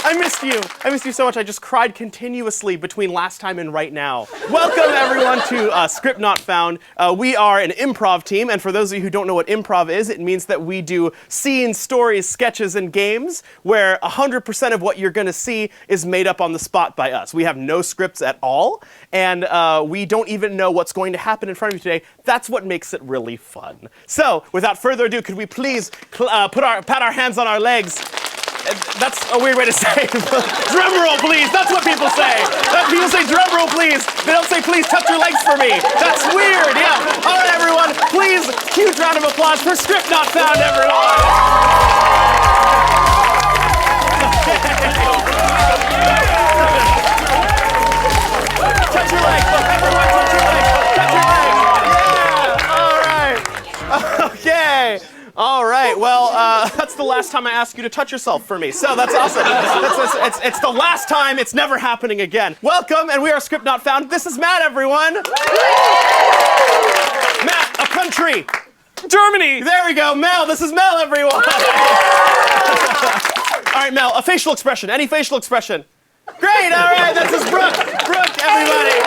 I missed you. I missed you so much. I just cried continuously between last time and right now. Welcome, everyone, to Script Not Found. We are an improv team, and for those of you who don't know what improv is, it means that we do scenes, stories, sketches, and games where 100% of what you're going to see is made up on the spot by us. We have no scripts at all, and we don't even know what's going to happen in front of you today. That's what makes it really fun. So, without further ado, could we please pat our hands on our legs? That's a weird way to say it. Drum roll, please. That's what people say. People say drum roll, please. They don't say, please touch your legs for me. That's weird, yeah. All right, everyone. Please, huge round of applause for Script Not Found, everyone. Touch your legs. Everyone, touch your legs. Touch your legs. Yeah. All right. Okay. All right, well, that's the last time I ask you to touch yourself for me, so that's awesome. It's the last time, it's never happening again. Welcome, and we are Script Not Found. This is Matt, everyone. Matt, a country. Germany. There we go, Mel, this is Mel, everyone. All right, Mel, a facial expression, any facial expression. Great, all right, this is Brooke. Brooke, everybody.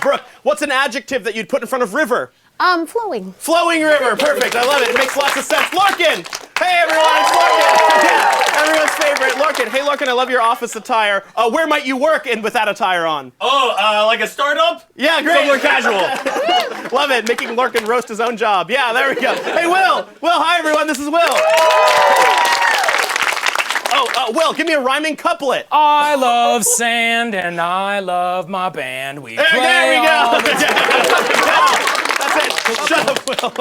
Brooke, what's an adjective that you'd put in front of river? Flowing. Flowing river, perfect, I love it, it makes lots of sense. Lorcan! Hey everyone, it's Lorcan! Yeah, everyone's favorite, Lorcan. Hey Lorcan, I love your office attire. Where might you work with that attire on? Oh, like a startup? Yeah, great. Somewhere casual. Love it, making Lorcan roast his own job. Yeah, there we go. Hey Will! Will, hi everyone, this is Will. Will, give me a rhyming couplet. I love sand and I love my band. We play there we go. all the That's it. Shut up, Will.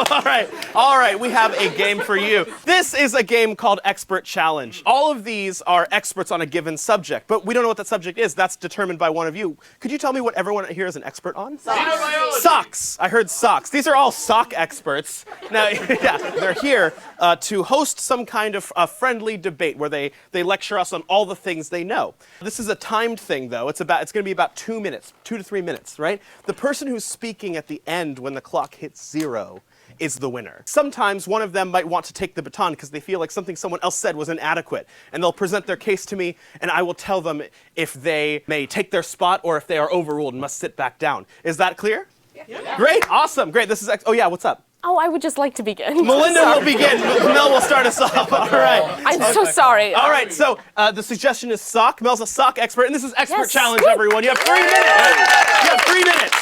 All right, we have a game for you. This is a game called Expert Challenge. All of these are experts on a given subject, but we don't know what that subject is. That's determined by one of you. Could you tell me what everyone here is an expert on? Socks. Socks. I heard socks. These are all sock experts. Now, yeah, they're here to host some kind of friendly debate where they lecture us on all the things they know. This is a timed thing, though. It's going to be about 2 minutes, 2 to 3 minutes, right? The person who's speaking at the end when the clock hits 0 is the winner. Sometimes one of them might want to take the baton because they feel like something someone else said was inadequate, and they'll present their case to me, and I will tell them if they may take their spot or if they are overruled and must sit back down. Is that clear? Yeah. Great, awesome, great. This is, oh yeah, what's up? Oh, I would just like to begin. Melinda will begin. Mel will start us off. All right. I'm so sorry. All right, so the suggestion is sock. Mel's a sock expert, and this is Expert Challenge, everyone. You have 3 minutes. You have 3 minutes.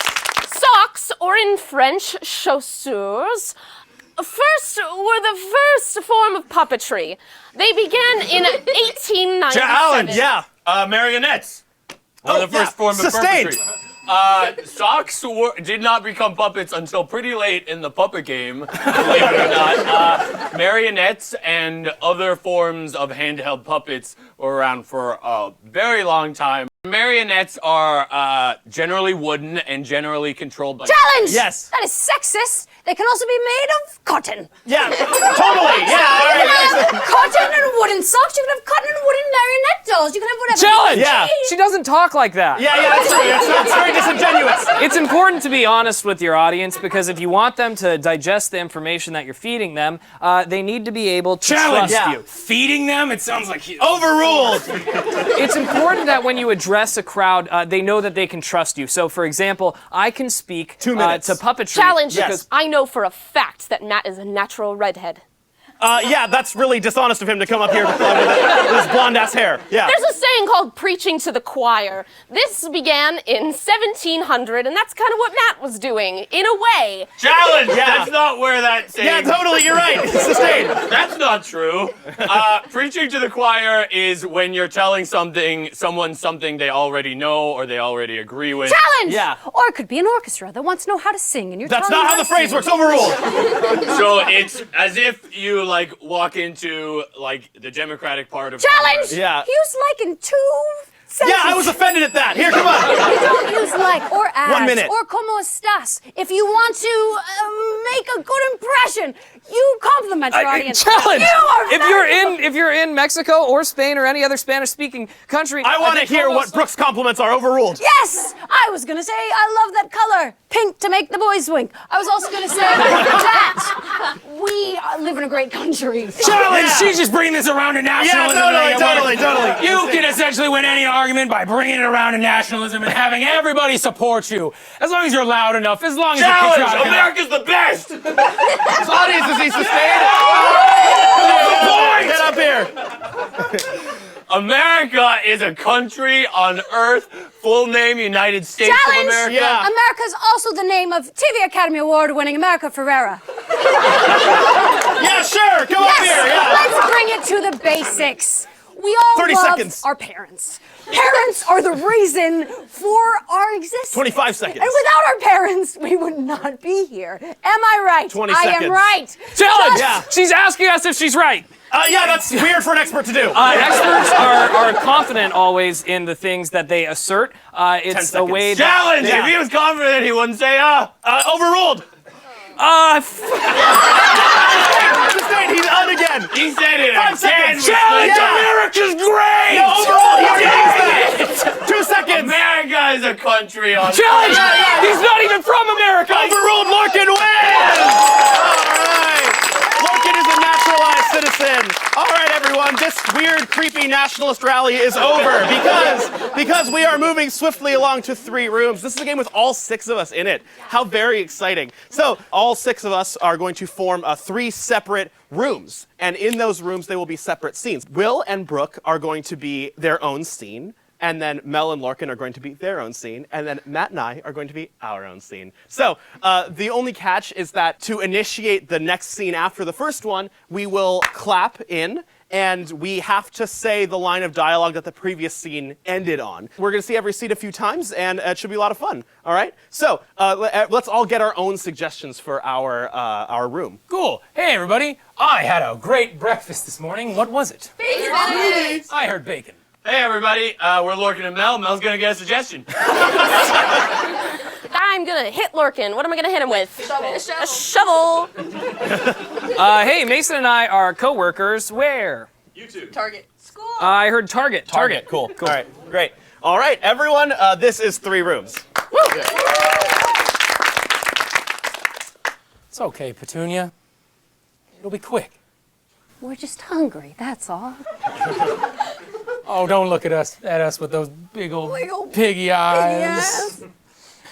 Socks, or in French, chaussures, were the first form of puppetry. They began in 1897. Challenge, yeah. Marionettes. The first form of Sustained. puppetry. Socks did not become puppets until pretty late in the puppet game, believe it or not. Marionettes and other forms of handheld puppets were around for a very long time. Marionettes are generally wooden and generally controlled by... Challenge! Yes. That is sexist. They can also be made of cotton. Yeah, totally. Yeah, all You right. can have cotton and wooden socks. You can have cotton and wooden marionette dolls. You can have whatever. Challenge! Yeah. She doesn't talk like that. Yeah, that's true. It's very disingenuous. It's important to be honest with your audience because if you want them to digest the information that you're feeding them, they need to be able to trust you. Feeding them? It sounds like Overruled. It's important that when you address a crowd, they know that they can trust you. So, for example, I can speak 2 minutes. to puppetry. Challenge. Yes. I know for a fact that Matt is a natural redhead. Yeah, that's really dishonest of him to come up here with his blonde-ass hair. Yeah. There's a saying called preaching to the choir. This began in 1700, and that's kind of what Matt was doing, in a way. Challenge! Yeah. That's not where that saying... Yeah, totally, you're right. It's sustained. That's not true. Preaching to the choir is when you're telling someone something they already know or they already agree with. Challenge! Yeah. Or it could be an orchestra that wants to know how to sing, and you're That's telling not them how the phrase works. Overruled. So it's as if you walk into the Democratic part of Challenge! Congress. Yeah. Use like in 2 sentences. Yeah, I was offended at that. Here, come on. You don't use like or as 1 minute. or como estás. If you want to make a good impression, you compliment your audience. Challenge! You are If you're in Mexico or Spain or any other Spanish-speaking country, I want to think hear what almost- Brooke's compliments are. Overruled. Yes! I was gonna say I love that color. Pink to make the boys wink. I was also gonna say that We live in a great country. Challenge! She's just bringing this around to nationalism. Totally. You can essentially win any argument by bringing it around to nationalism and having everybody support you. As long as you're loud enough, as long as you're Challenge! patriotic enough. America's the best! This audience is he sustained. Get up here. America is a country on earth. Full name, United States Challenge! of America. Yeah. America's also the name of TV Academy Award-winning America Ferrera. Yeah, sure. Come up here. Yeah. Let's bring it to the basics. We all 30 love seconds. our parents. Parents are the reason for our existence. 25 seconds. And without our parents, we would not be here. Am I right? 20 I seconds. am right. Challenge! Yeah. She's asking us if she's right. Yeah, that's weird for an expert to do. Experts are confident always in the things that they assert. It's a seconds. way that... Challenge! Yeah. If he was confident, he wouldn't say, Overruled. Sustained. He's on again. He said it 5 again. seconds. Challenge! Yeah. America's great! No, overruled. He already used that. 2 seconds. America is a country on Challenge! He's not even from America! Overruled. Lorcan wins. All right. Lorcan is a naturalized citizen. All right, everyone. This weird, creepy nationalist rally is over because we are moving swiftly along to 3 rooms. This is a game with all 6 of us in it. How very exciting. So all 6 of us are going to form 3 separate rooms. And in those rooms, they will be separate scenes. Will and Brooke are going to be their own scene. And then Mel and Lorcan are going to be their own scene. And then Matt and I are going to be our own scene. So the only catch is that to initiate the next scene after the first one, we will clap in. And we have to say the line of dialogue that the previous scene ended on. We're going to see every scene a few times, and it should be a lot of fun. All right? So let's all get our own suggestions for our room. Cool. Hey, everybody. I had a great breakfast this morning. What was it? Bacon. I heard bacon. Hey, everybody. We're Lorcan and Mel. Mel's going to get a suggestion. I'm gonna hit Lorcan. What am I gonna hit him with? A shovel. Hey, Mason and I are co-workers. Where? Target. School. I heard Target. Target. Cool. All right. Great. All right, everyone. This is 3 rooms. It's okay, Petunia. It'll be quick. We're just hungry, that's all. Oh, don't look at us with those big old piggy eyes. Yes.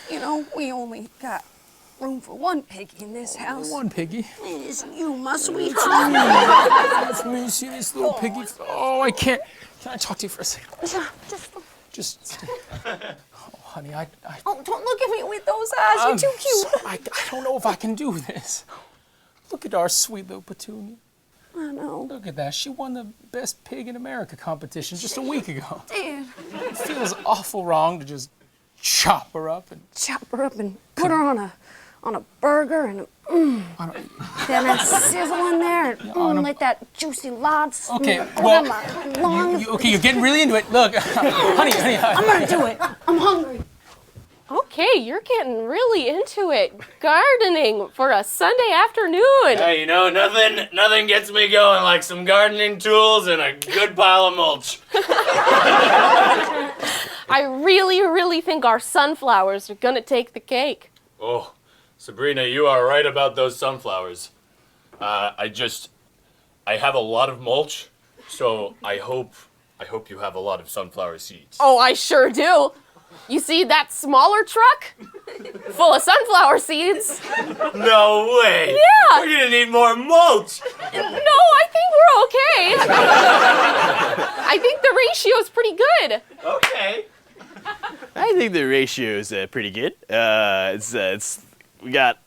You know, we only got room for 1 piggy in this house. One piggy. It isn't you, my sweetheart. Let me see this little piggy. Oh, I can't. Can I talk to you for a second? Just. Oh, honey, Oh, don't look at me with those eyes. You're too cute. I don't know if I can do this. Look at our sweet little Petunia. I know. Look at that. She won the Best Pig in America competition just a week ago. Dad, It feels awful wrong to just chop her up and chop her up and put her on a burger and then that sizzle in there and let that juicy lots. Okay, over well, my lungs. you're getting really into it. Look, honey. I'm gonna do it. I'm hungry. Okay, you're getting really into it. Gardening for a Sunday afternoon. Hey, you know, nothing gets me going like some gardening tools and a good pile of mulch. I really, really think our sunflowers are gonna take the cake. Oh, Sabrina, you are right about those sunflowers. I have a lot of mulch, so I hope you have a lot of sunflower seeds. Oh, I sure do. You see that smaller truck? Full of sunflower seeds. No way! Yeah. We're gonna need more mulch! No, I think we're okay. I think the ratio's pretty good. Okay. I think the ratio is pretty good. We got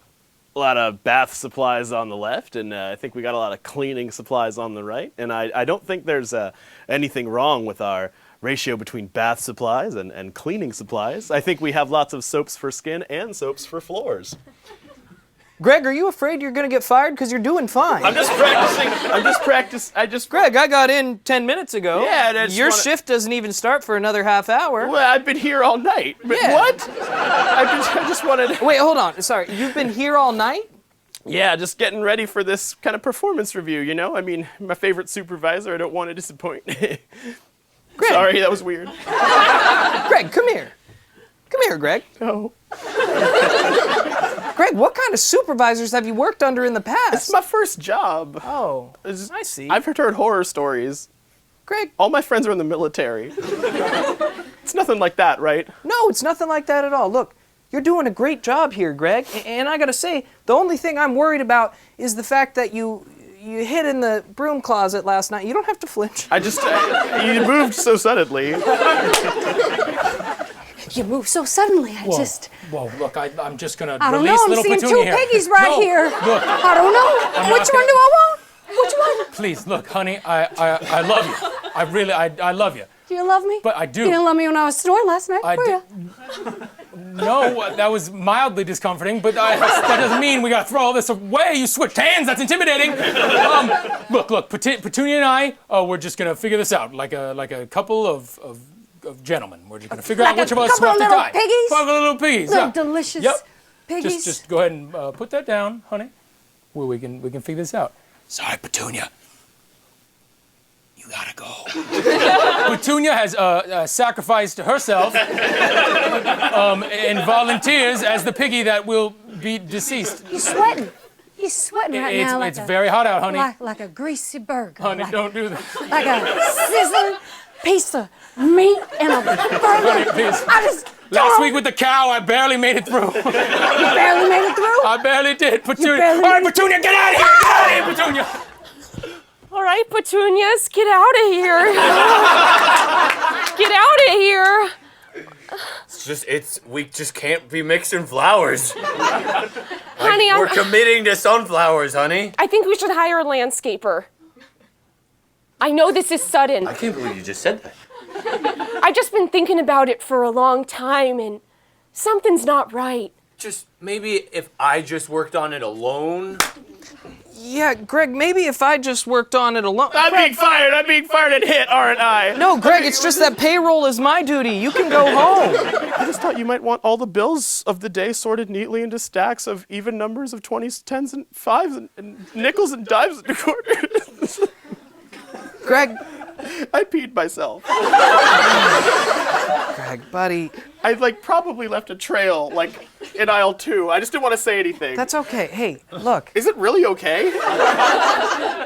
a lot of bath supplies on the left, and I think we got a lot of cleaning supplies on the right. And I don't think there's anything wrong with our ratio between bath supplies and cleaning supplies. I think we have lots of soaps for skin and soaps for floors. Greg, are you afraid you're gonna get fired? Because you're doing fine. I'm just practicing. Greg, I got in 10 minutes ago. Yeah, and I just your wanna- shift doesn't even start for another half hour. Well, I've been here all night. But Yeah. what? I just wanted. Wait, hold on. Sorry, you've been here all night? Yeah, just getting ready for this kind of performance review, you know? I mean, my favorite supervisor, I don't want to disappoint. Greg. Sorry, that was weird. Greg, come here. Come here, Greg. No. Greg, what kind of supervisors have you worked under in the past? It's my first job. Oh, I see. I've heard horror stories. Greg. All my friends are in the military. It's nothing like that, right? No, it's nothing like that at all. Look, you're doing a great job here, Greg. And I gotta say, the only thing I'm worried about is the fact that you hid in the broom closet last night. You don't have to flinch. You moved so suddenly. You move so suddenly. Whoa, look, I'm just gonna I don't know. release I'm little seeing Petunia two here. piggies right No, here. Look, I don't know. Which one do I want? Which one? please, look, honey, I love you. I love you. Do you love me? But I do. You didn't love me when I was snoring last night, I were you? No, that was mildly discomforting, but that doesn't mean we gotta throw all this away. You switched hands, that's intimidating. Look, Petunia and I, we're just gonna figure this out, like a couple of gentlemen. We're just gonna figure out which of us couple have of to little die. piggies? Couple of little piggies, Little yeah. delicious Yep. piggies. Just go ahead and put that down, honey. We can figure this out. Sorry, Petunia. You gotta go. Petunia has sacrificed herself and volunteers as the piggy that will be deceased. He's sweating. He's sweating right now. It's very hot out, honey. Like a greasy burger. Honey, like, don't do that. like a sizzling piece of meat and a burger. Honey, please. I just Last week with the cow, I barely made it through. You barely made it through? I barely did. Petunia. barely All right, made it Petunia, get out of here! Get out of here, Petunia! All right, Petunias, get out of here. Get out of here. We just can't be mixing flowers. Honey, We're committing to sunflowers, honey. I think we should hire a landscaper. I know this is sudden. I can't believe you just said that. I've just been thinking about it for a long time, and something's not right. Just maybe if I just worked on it alone. Yeah, Greg, maybe if I just worked on it alone. I'm being fired and hit, aren't I? No, Greg, it's just that payroll is my duty. You can go home. I just thought you might want all the bills of the day sorted neatly into stacks of even numbers of 20s, 10s, and 5s, and nickels and dimes and quarters. Greg. I peed myself. Greg, buddy. I probably left a trail in aisle 2. I just didn't want to say anything. That's okay. Hey, look. Is it really okay?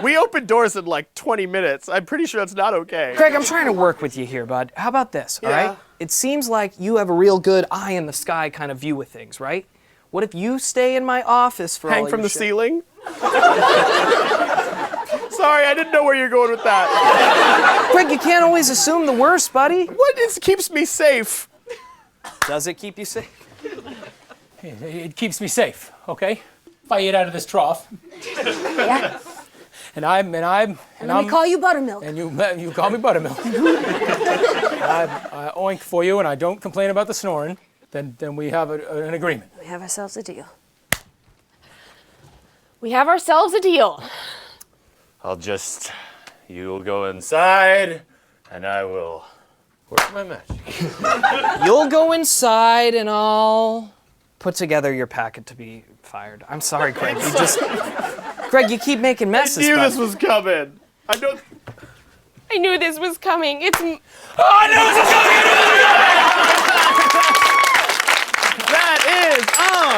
We opened doors in 20 minutes. I'm pretty sure it's not okay. Greg, I'm trying to work with you here, bud. How about this, all right? It seems like you have a real good eye in the sky kind of view of things, right? What if you stay in my office for all Hang your from the shit? ceiling? Sorry, I didn't know where you're going with that. Greg, you can't always assume the worst, buddy. What keeps me safe? Does it keep you safe? It keeps me safe, okay? If I eat out of this trough. Yeah. And let me call you Buttermilk. And you call me Buttermilk. I oink for you and I don't complain about the snoring, then we have an agreement. We have ourselves a deal. We have ourselves a deal. You'll go inside, and I will work my magic. You'll go inside and I'll put together your packet to be fired. I'm sorry, Greg. Greg, you keep making messes. I knew bud. this was coming. I knew this was coming. I knew this was coming!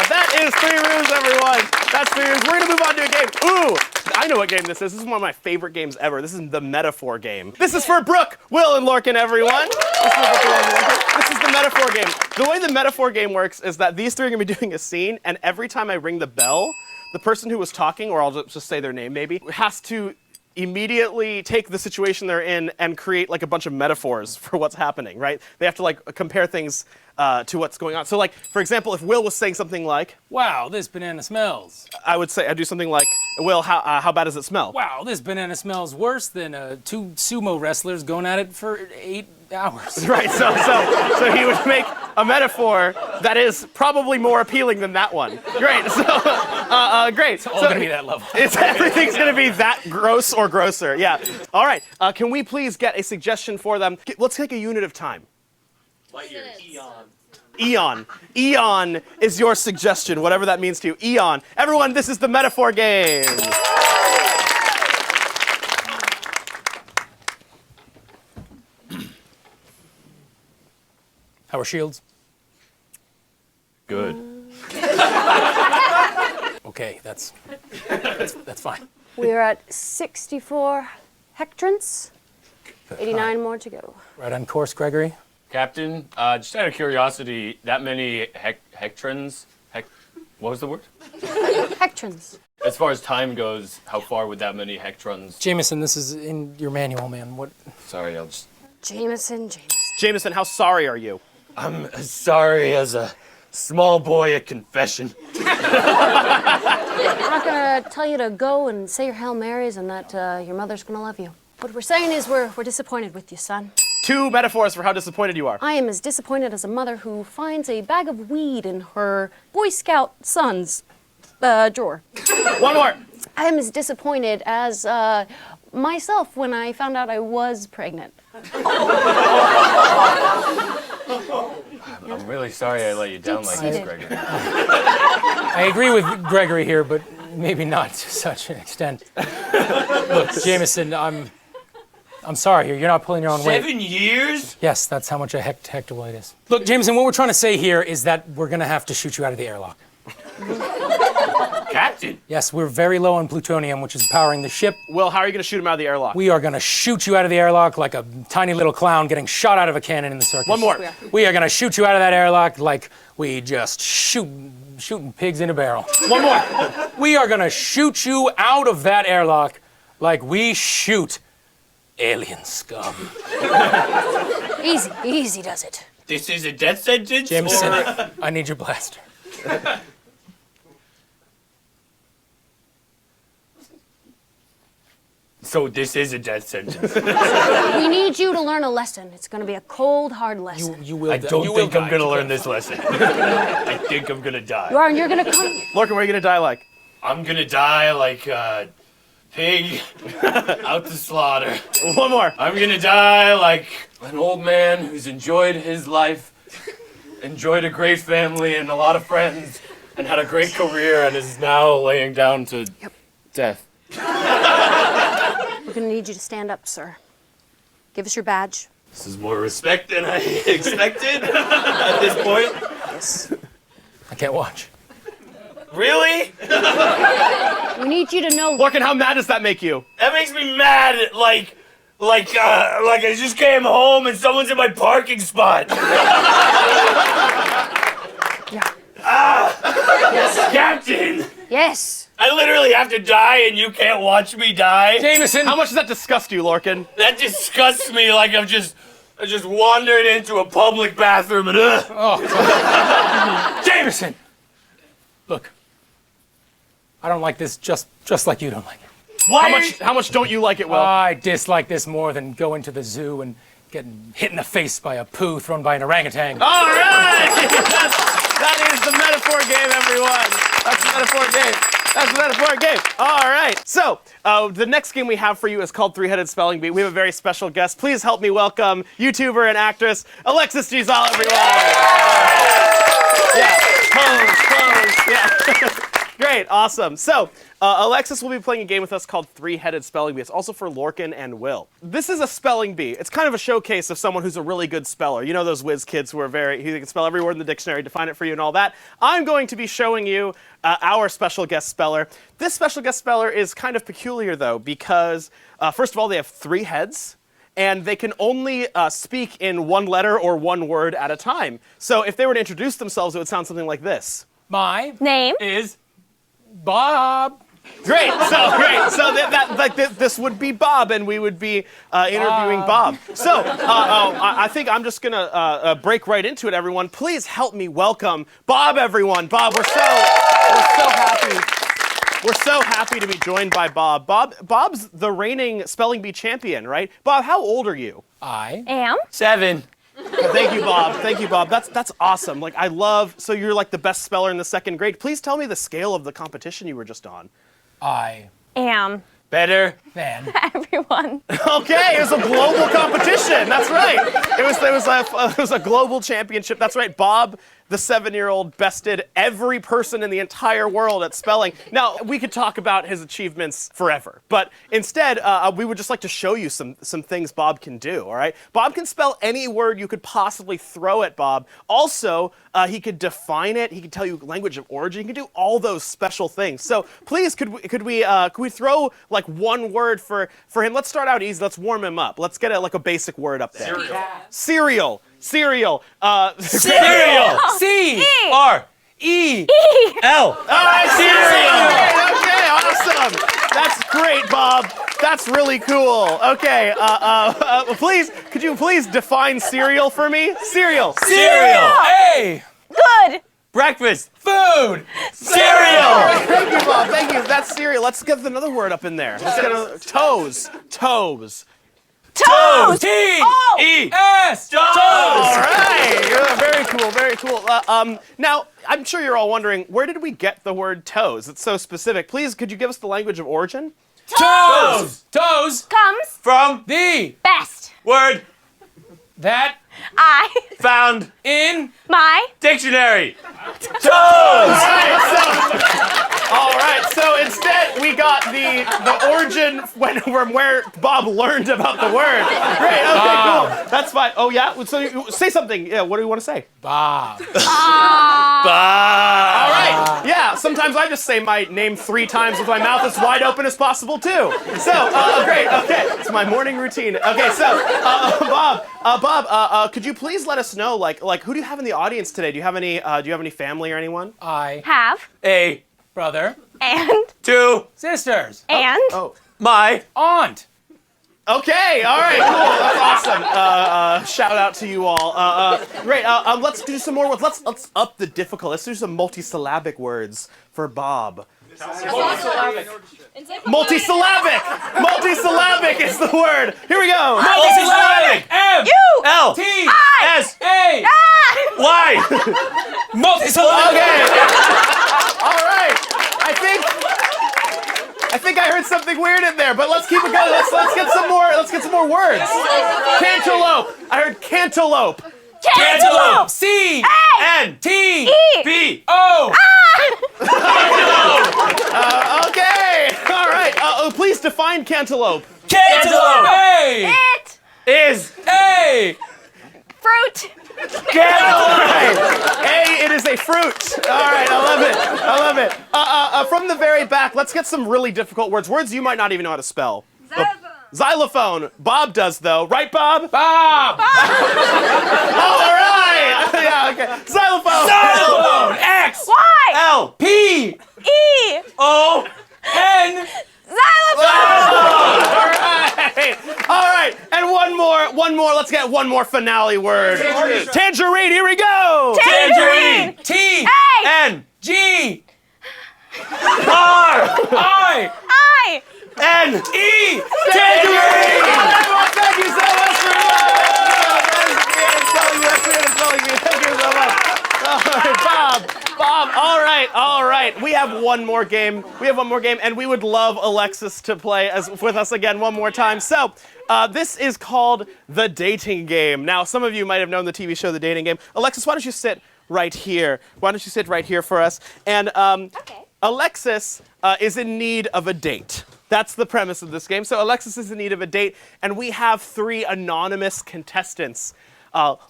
That is 3 rooms, everyone. That's 3 rooms. We're gonna move on to a game. Ooh, I know what game this is. This is one of my favorite games ever. This is the metaphor game. This is for Brooke, Will, and Lorcan, everyone. This is the metaphor game. The way the metaphor game works is that these 3 are gonna be doing a scene, and every time I ring the bell, the person who was talking, or I'll just say their name maybe, has to immediately take the situation they're in and create a bunch of metaphors for what's happening, right? They have to compare things to what's going on. So for example, if Will was saying something like, Wow, this banana smells. I'd do something like, Will, how bad does it smell? Wow, this banana smells worse than 2 sumo wrestlers going at it for 8 hours. Right, so he would make a metaphor that is probably more appealing than that one. Great, so, great. It's all gonna be that level. Everything's gonna be that gross or grosser, yeah. All right, can we please get a suggestion for them? Let's take a unit of time. Light years. Eon. Eon is your suggestion, whatever that means to you. Eon. Everyone, this is the metaphor game. How are shields? Good. okay. That's fine. We're at 64 hectrons. 89 more to go. Right on course, Gregory. Captain, just out of curiosity, that many hectrons? What was the word? Hectrons. As far as time goes, how far would that many hectrons? Jameson, this is in your manual, man. What? Sorry, I'll just... Jameson. Jameson, how sorry are you? I'm as sorry as a small boy at confession. I'm not gonna tell you to go and say your Hail Marys and that your mother's gonna love you. What we're saying is we're disappointed with you, son. 2 metaphors for how disappointed you are. I am as disappointed as a mother who finds a bag of weed in her Boy Scout son's drawer. 1 more. I am as disappointed as myself when I found out I was pregnant. I'm really sorry I let you down like this, Deep-seated. Gregory. I agree with Gregory here, but maybe not to such an extent. Look, Jameson, I'm sorry here. You're not pulling your own weight. 7 years? Yes, that's how much a hectolite is. Look, Jameson, what we're trying to say here is that we're gonna have to shoot you out of the airlock. Captain? Yes, we're very low on plutonium, which is powering the ship. Will, how are you going to shoot him out of the airlock? We are gonna shoot you out of the airlock like a tiny little clown getting shot out of a cannon in the circus. 1 more. We are gonna shoot you out of that airlock like we just shooting pigs in a barrel. 1 more. We are gonna shoot you out of that airlock like we shoot alien scum. Easy does it. This is a death sentence? Jameson, or- I need your blaster. So this is a death sentence. We need you to learn a lesson. It's gonna be a cold, hard lesson. You will. I don't you think will I'm die. gonna learn this lesson. I think I'm gonna die. You are, and you're gonna come. Lorcan, where are you going to die like? I'm gonna die like a pig out to slaughter. 1 more. I'm gonna die like an old man who's enjoyed his life, enjoyed a great family and a lot of friends, and had a great career and is now laying down to death. We're gonna need you to stand up, sir. Give us your badge. This is more respect than I expected at this point. Yes. I can't watch. Really? We need you to know. Lorcan, how mad does that make you? That makes me mad. Like I just came home and someone's in my parking spot. Yes. Captain, Yes. I literally have to die and you can't watch me die. Jameson, How much does that disgust you, Lorcan? That disgusts me. Like I just wandered into a public bathroom and Jameson. Look, I don't like this just like you don't like it. why? How much don't you like it, Will? I dislike this more than going to the zoo and getting hit in the face by a poo thrown by an orangutan. All right! That is the metaphor game, everyone. That's the metaphor game. That's the metaphor game. All right. So, the next game we have for you is called Three-Headed Spelling Bee. We have a very special guest. Please help me welcome YouTuber and actress Alexis Zall, everyone. Yeah. Pose. Yeah. Great. Awesome. So, Alexis will be playing a game with us called Three-Headed Spelling Bee. It's also for Lorcan and Will. This is a spelling bee. It's kind of a showcase of someone who's a really good speller. You know those whiz kids who can spell every word in the dictionary, define it for you and all that. I'm going to be showing you our special guest speller. This special guest speller is kind of peculiar, though, because, first of all, they have 3 heads. And they can only speak in 1 letter or 1 word at a time. So if they were to introduce themselves, it would sound something like this. My Name? is Bob. Great. So this would be Bob, and we would be interviewing Bob. So I think I'm just gonna break right into it, everyone. Please help me welcome Bob, everyone. Bob, we're so happy. We're so happy to be joined by Bob. Bob's the reigning spelling bee champion, right? Bob, how old are you? I Am? 7. Thank you, Bob. Thank you, Bob. That's awesome. Like, I love. So you're like the best speller in the 2nd grade. Please tell me the scale of the competition you were just on. Am. Better. Van. Everyone. Okay, it was a global competition. That's right. It was a global championship. That's right. Bob the 7-year-old bested every person in the entire world at spelling. Now, we could talk about his achievements forever, but instead, we would just like to show you some things Bob can do, all right? Bob can spell any word you could possibly throw at Bob. Also, he could define it. He could tell you language of origin. He can do all those special things. So please, could we throw like one word for him? Let's start out easy. Let's warm him up. Let's get a basic word up there. Cereal. Cereal. Cereal. C-R-E-L. All right, cereal. Okay, awesome. That's great, Bob. That's really cool. Okay, please, could you please define cereal for me? Cereal. Cereal. A. Good. Breakfast. Food. Cereal. Thank you, Bob. Thank you. That's cereal. Let's get another word up in there. Let's get toes. Toes. Toes. T-E-S. All right. Yeah, very cool. Very cool. Now, I'm sure you're all wondering, where did we get the word toes? It's so specific. Please, could you give us the language of origin? Toes. Toes. Comes From The. best. word That. I. found In. My. dictionary. Toes. All right, so instead we got the origin from where Bob learned about the word. Great, okay, cool. That's fine. Oh yeah, so you, say something. Yeah, what do you want to say? Bob. All right, yeah, sometimes I just say my name 3 times with my mouth as wide open as possible too. So, great, okay, it's my morning routine. Okay, so, Bob, could you please let us know, like who do you have in the audience today? Do you have any family or anyone? I. Have. A. Brother. And. 2. Sisters. And. My. Aunt. Okay, all right, cool, that's awesome. Shout out to you all. Great, let's do some more words. Let's up the difficulty. Let's do some multisyllabic words for Bob. Multisyllabic! Multisyllabic is the word. Here we go. Multisyllabic. M. You. L. T. S. A. Y. Multisyllabic. Okay. All right. I think I heard something weird in there, but let's keep it going. Let's get some more. Let's get some more words. Cantaloupe. I heard cantaloupe. Cantaloupe. C. N. T. B. O. Okay. All right. Please define cantaloupe. Cantaloupe. A. It. Is. A. Fruit. Cantaloupe. It is a fruit. All right, I love it. From the very back, let's get some really difficult words. Words you might not even know how to spell. Xylophone. Bob does though, right, Bob? Bob. All right. Yeah. Okay. Xylophone. Xylophone. X. Y. L. P. E. O. N. Xylophone. All right. And one more. Let's get one more finale word. Tangerine. Here we go. Tangerine. T. A. N. G. R. I. I. N. E. Tangerine. Thank you so much for Thank you so much. Bob. All right. We have one more game. And we would love Alexis to play with us again one more time. So, this is called The Dating Game. Now, some of you might have known the TV show The Dating Game. Alexis, why don't you sit right here? For us? And Alexis is in need of a date. That's the premise of this game. So Alexis is in need of a date, and we have 3 anonymous contestants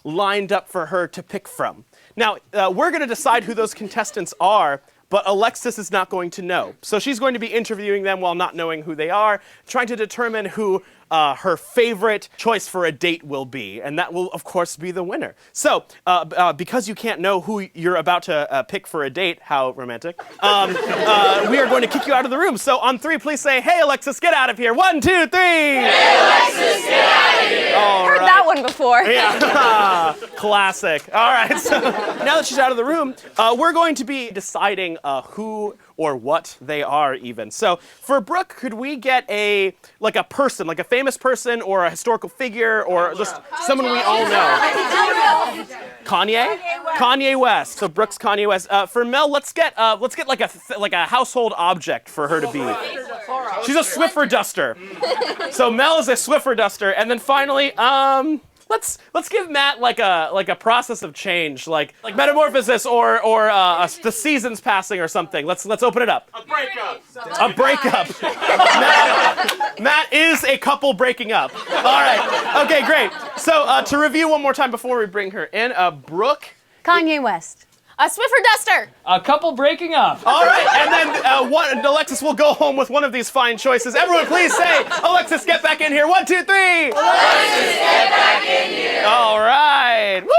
lined up for her to pick from. Now, we're going to decide who those contestants are, but Alexis is not going to know. So she's going to be interviewing them while not knowing who they are, trying to determine who her favorite choice for a date will be, and that will, of course, be the winner. So, because you can't know who you're about to pick for a date, how romantic, we are going to kick you out of the room. So on 3, please say, "Hey, Alexis, get out of here." 1, 2, 3. Hey, Alexis, get out of here. Heard that one before. Yeah, classic. All right, so now that she's out of the room, we're going to be deciding who or what they are even. So for Brooke, could we get a person, like a famous person or a historical figure or just someone we all know? Kanye? Kanye West. So Brooke's Kanye West. For Mel, let's get like a household object for her to be. She's a Swiffer duster. So Mel is a Swiffer duster. And then finally, let's give Matt like a process of change, like metamorphosis or the seasons passing or something. Let's open it up. A breakup. A breakup. Matt is a couple breaking up. All right. Okay, great. So to review one more time before we bring her in, Brooke. Kanye West. A Swiffer Duster. A couple breaking up. All right, and then Alexis will go home with one of these fine choices. Everyone, please say, Alexis, get back in here. 1, 2, 3. Alexis, get back in here. All right. Woo!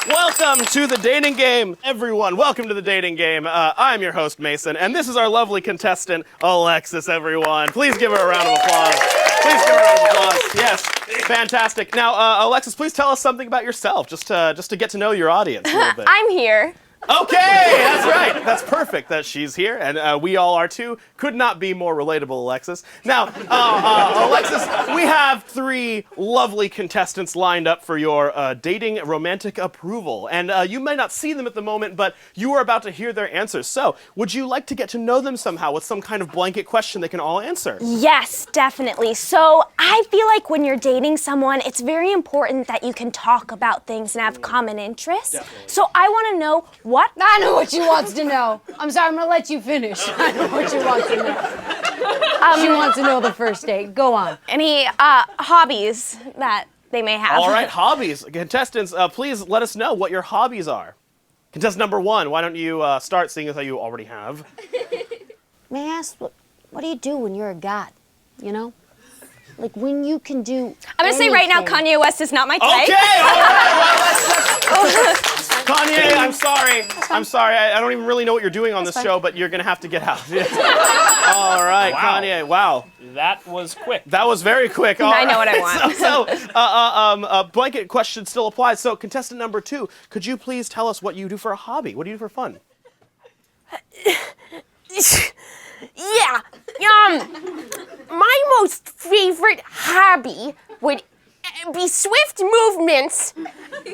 Welcome to the dating game, everyone. Welcome to the dating game. I'm your host, Mason, and this is our lovely contestant, Alexis, everyone. Please give her a round of applause. Please give her a round of applause. Yes, fantastic. Now, Alexis, please tell us something about yourself, just to get to know your audience a little bit. I'm here. Okay, that's right. That's perfect that she's here, and we all are too. Could not be more relatable, Alexis. Now, Alexis, we have 3 lovely contestants lined up for your dating romantic approval, and you may not see them at the moment, but you are about to hear their answers. So, would you like to get to know them somehow with some kind of blanket question they can all answer? Yes, definitely. So I feel like when you're dating someone, it's very important that you can talk about things and have common interests. Definitely. So I want to know what. I know what she wants to know. I'm sorry, I'm gonna let you finish. I know what she wants to know. She wants to know the first date. Go on. Any hobbies that they may have. All right, hobbies. Contestants, please let us know what your hobbies are. Contestant number 1, why don't you start, seeing as how you already have. May I ask, what do you do when you're a god? You know? Like when you can do I'm going to say right now, anything. Kanye West is not my type. Okay, all right. Well, Kanye, I'm sorry. I'm sorry. I don't even really know what you're doing on this show, but you're going to have to get out. All right, Wow. Kanye. Wow. That was quick. That was very quick. All I know right. what I want. Blanket question still applies. So, contestant number 2, could you please tell us what you do for a hobby? What do you do for fun? Yeah. My most favorite hobby would be swift movements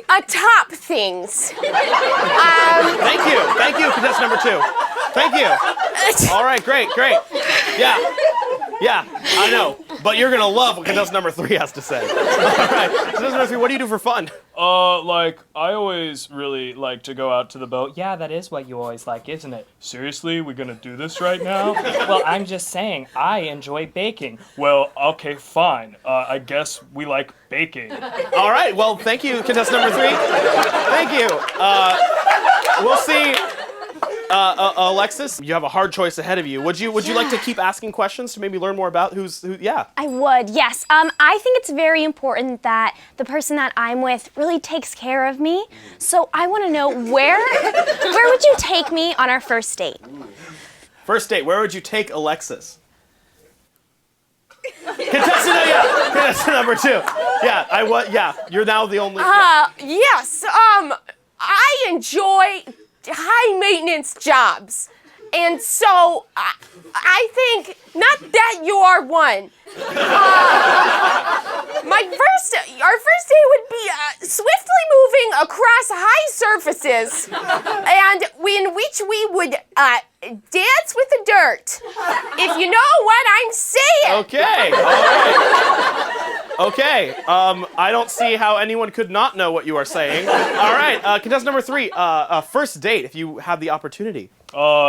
atop things. Thank you. Thank you, contestant number 2. Thank you. All right, great. Yeah, I know. But you're going to love what contestant number 3 has to say. All right, contestant number 3, what do you do for fun? Like, I always really like to go out to the boat. Yeah, that is what you always like, isn't it? Seriously, we gonna do this right now? Well, I'm just saying, I enjoy baking. Well, okay, fine. I guess we like baking. All right, well, thank you, contestant number 3. Thank you. We'll see. Alexis, you have a hard choice ahead of you. Would you like to keep asking questions to maybe learn more about who? Yeah. I would, yes. I think it's very important that the person that I'm with really takes care of me. So I want to know where would you take me on our first date? First date, where would you take Alexis? Contestant number 2. Yeah, you're now the only. Yes. I enjoy high maintenance jobs. And so I think not that you are one. Our first day would be swiftly moving across high surfaces, and in which we would dance with the dirt. If you know what I'm saying. Okay. All right. Okay. I don't see how anyone could not know what you are saying. All right. Contestant number 3. First date, if you have the opportunity.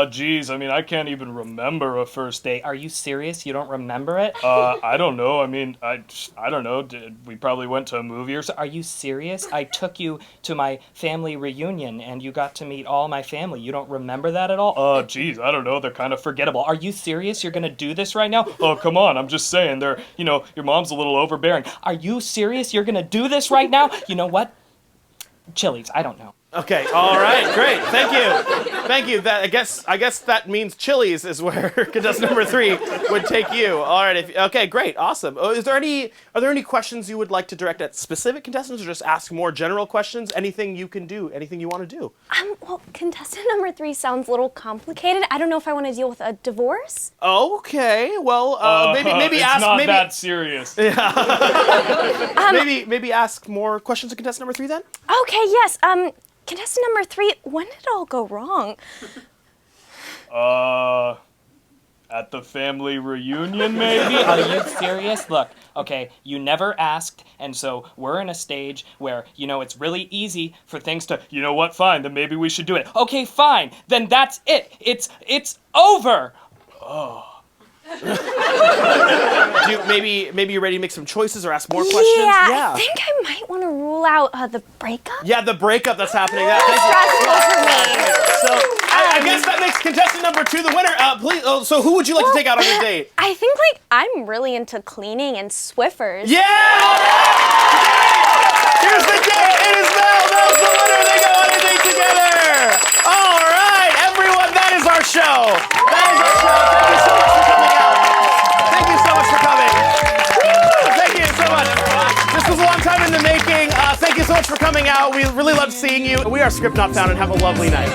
Geez, I mean, I can't even remember a first date. Are you serious? You don't remember it? I don't know. I mean, I don't know. We probably went to a movie or something. Are you serious? I took you to my family reunion and you got to meet all my family. You don't remember that at all? Geez, I don't know. They're kind of forgettable. Are you serious? You're gonna do this right now? Oh, come on. I'm just saying. Your mom's a little overbearing. Are you serious? You're gonna do this right now? You know what? Chili's, I don't know. Okay. All right. Great. Thank you. That I guess that means Chili's is where contestant number 3 would take you. All right. Okay. Great. Awesome. Are there any questions you would like to direct at specific contestants, or just ask more general questions? Anything you can do. Anything you want to do. Well, contestant number 3 sounds a little complicated. I don't know if I want to deal with a divorce. Okay. Well, maybe it's ask. not Maybe that serious. maybe ask more questions to contestant number 3 then. Okay. Yes. Contestant number 3, when did it all go wrong? At the family reunion, maybe? Are you serious? Look, okay, you never asked, and so we're in a stage where, it's really easy for things to, You know what? Fine, then maybe we should do it. okay, fine, then that's it. It's over. Maybe you're ready to make some choices or ask more questions? Yeah, I think I might want to rule out the breakup. Yeah, the breakup that's happening. Stressful for me. So I guess that makes contestant number 2 the winner. Please. So who would you like to take out on your date? I think I'm really into cleaning and Swiffers. Yeah! Here's the date. It is Mel. Mel's the winner. They go on a date together. All right, everyone. That is our show. That is our show. Thank you so much for coming out. Thank you so much. This was a long time in the making. Thank you so much for coming out. We really loved seeing you. We are Script Not Found, and have a lovely night.